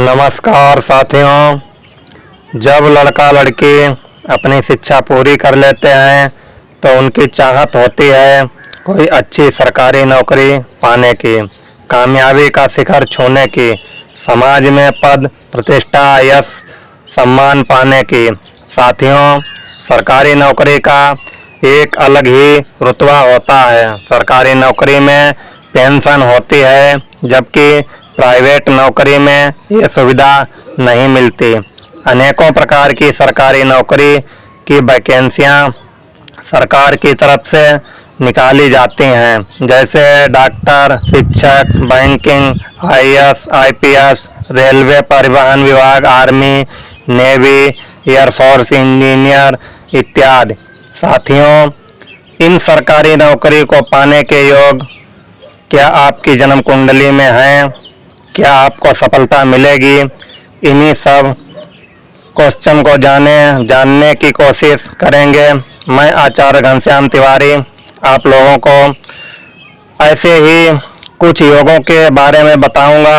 नमस्कार साथियों। जब लड़का लड़की अपनी शिक्षा पूरी कर लेते हैं तो उनकी चाहत होती है कोई अच्छी सरकारी नौकरी पाने की, कामयाबी का शिखर छूने की, समाज में पद प्रतिष्ठा यश सम्मान पाने की। साथियों, सरकारी नौकरी का एक अलग ही रुतबा होता है। सरकारी नौकरी में पेंशन होती है, जबकि प्राइवेट नौकरी में ये सुविधा नहीं मिलती। अनेकों प्रकार की सरकारी नौकरी की वैकेंसियां सरकार की तरफ से निकाली जाती हैं, जैसे डॉक्टर, शिक्षक, बैंकिंग, आईएएस, आईपीएस, रेलवे, परिवहन विभाग, आर्मी, नेवी, एयरफोर्स, इंजीनियर इत्यादि। साथियों, इन सरकारी नौकरी को पाने के योग क्या आपकी जन्म कुंडली में है? क्या आपको सफलता मिलेगी? इन्हीं सब क्वेश्चन को जानने की कोशिश करेंगे। मैं आचार्य घनश्याम तिवारी आप लोगों को ऐसे ही कुछ योगों के बारे में बताऊंगा।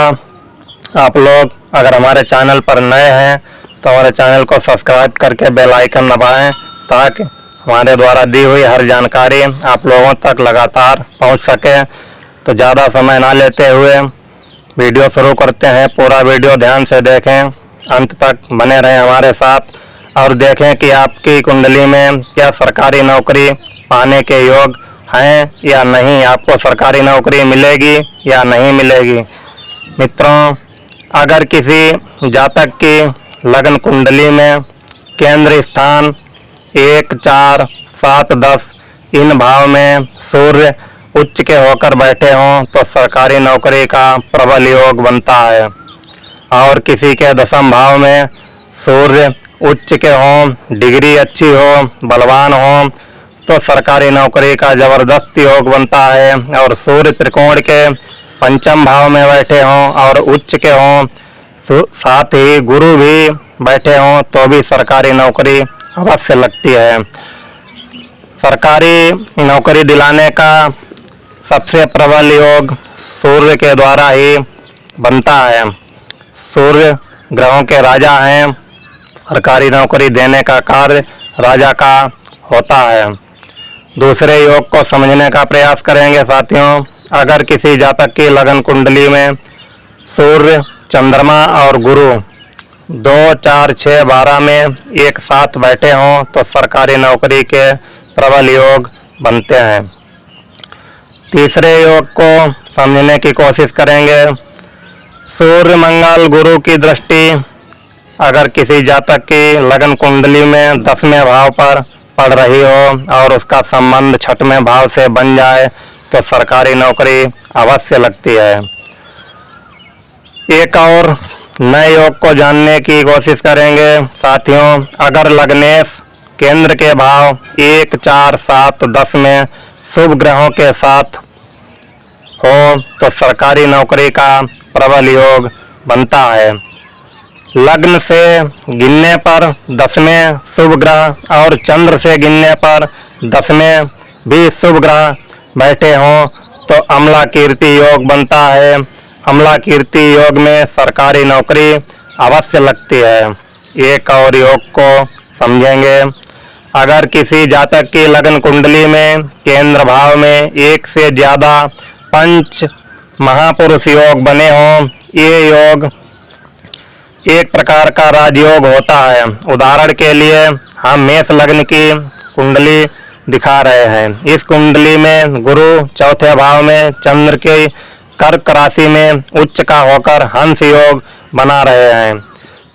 आप लोग अगर हमारे चैनल पर नए हैं तो हमारे चैनल को सब्सक्राइब करके बेल आइकन दबाएं, ताकि हमारे द्वारा दी हुई हर जानकारी आप लोगों तक लगातार पहुंच सके। तो ज़्यादा समय ना लेते हुए वीडियो शुरू करते हैं। पूरा वीडियो ध्यान से देखें, अंत तक बने रहें हमारे साथ और देखें कि आपकी कुंडली में क्या सरकारी नौकरी पाने के योग हैं या नहीं, आपको सरकारी नौकरी मिलेगी या नहीं मिलेगी। मित्रों, अगर किसी जातक की लग्न कुंडली में केंद्र स्थान 1, 4, 7, 10 इन भाव में सूर्य उच्च के होकर बैठे हों तो सरकारी नौकरी का प्रबल योग बनता है। और किसी के दशम भाव में सूर्य उच्च के हों, डिग्री अच्छी हो, बलवान हो तो सरकारी नौकरी का जबरदस्त योग बनता है। और सूर्य त्रिकोण के पंचम भाव में बैठे हों और उच्च के हों, साथ ही गुरु भी बैठे हों तो भी सरकारी नौकरी अवश्य लगती है। सरकारी नौकरी दिलाने का सबसे प्रबल योग सूर्य के द्वारा ही बनता है। सूर्य ग्रहों के राजा हैं। सरकारी नौकरी देने का कार्य राजा का होता है। दूसरे योग को समझने का प्रयास करेंगे साथियों। अगर किसी जातक की लगन कुंडली में सूर्य, चंद्रमा और गुरु 2, 4, 6, 12 में एक साथ बैठे हों तो सरकारी नौकरी के प्रबल योग बनते हैं। तीसरे योग को समझने की कोशिश करेंगे। सूर्य, मंगल, गुरु की दृष्टि अगर किसी जातक की लगन कुंडली में 10वें भाव पर पड़ रही हो और उसका संबंध 6वें भाव से बन जाए तो सरकारी नौकरी अवश्य लगती है। एक और नए योग को जानने की कोशिश करेंगे साथियों। अगर लग्नेश केंद्र के भाव 1, 4, 7, 10 में शुभ ग्रहों के साथ हो तो सरकारी नौकरी का प्रबल योग बनता है। लग्न से गिनने पर 10वें शुभ ग्रह और चंद्र से गिनने पर 10वें भी शुभ ग्रह बैठे हों तो अम्ला कीर्ति योग बनता है। अम्ला कीर्ति योग में सरकारी नौकरी अवश्य लगती है। एक और योग को समझेंगे। अगर किसी जातक की लगन कुंडली में केंद्र भाव में एक से ज़्यादा पंच महापुरुष योग बने हों, ये योग एक प्रकार का राजयोग होता है। उदाहरण के लिए हम मेष लग्न की कुंडली दिखा रहे हैं। इस कुंडली में गुरु चौथे भाव में, चंद्र के कर्क राशि में उच्च का होकर हंस योग बना रहे हैं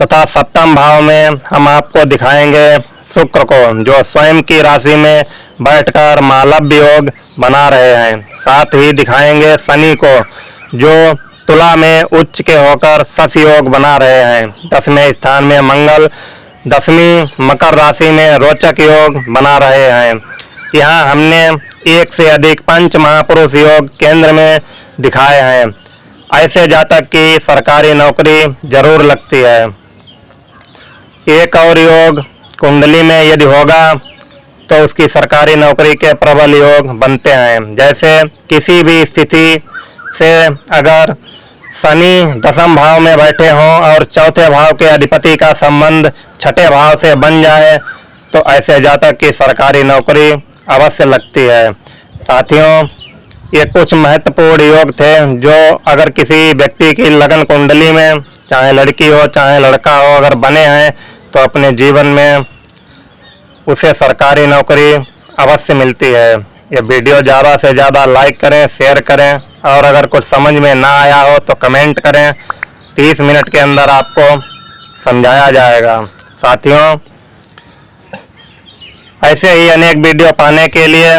तथा सप्तम भाव में हम आपको दिखाएंगे शुक्र को, जो स्वयं की राशि में बैठकर मालव्य योग बना रहे हैं। साथ ही दिखाएंगे शनि को, जो तुला में उच्च के होकर शश योग बना रहे हैं। 10वें स्थान में मंगल 10वीं मकर राशि में रोचक योग बना रहे हैं। यहाँ हमने एक से अधिक पंच महापुरुष योग केंद्र में दिखाए हैं। ऐसे जातक की सरकारी नौकरी जरूर लगती है। एक और योग कुंडली में यदि होगा तो उसकी सरकारी नौकरी के प्रबल योग बनते हैं। जैसे किसी भी स्थिति से अगर शनि दसम भाव में बैठे हों और चौथे भाव के अधिपति का संबंध छठे भाव से बन जाए तो ऐसे जातक की सरकारी नौकरी अवश्य लगती है। साथियों, ये कुछ महत्वपूर्ण योग थे जो अगर किसी व्यक्ति की लगन कुंडली में चाहे लड़की हो चाहे लड़का हो अगर बने हैं तो अपने जीवन में उसे सरकारी नौकरी अवश्य मिलती है। ये वीडियो ज़्यादा से ज़्यादा लाइक करें, शेयर करें और अगर कुछ समझ में ना आया हो तो कमेंट करें। 30 मिनट के अंदर आपको समझाया जाएगा। साथियों, ऐसे ही अनेक वीडियो पाने के लिए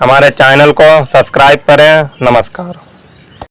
हमारे चैनल को सब्सक्राइब करें। नमस्कार।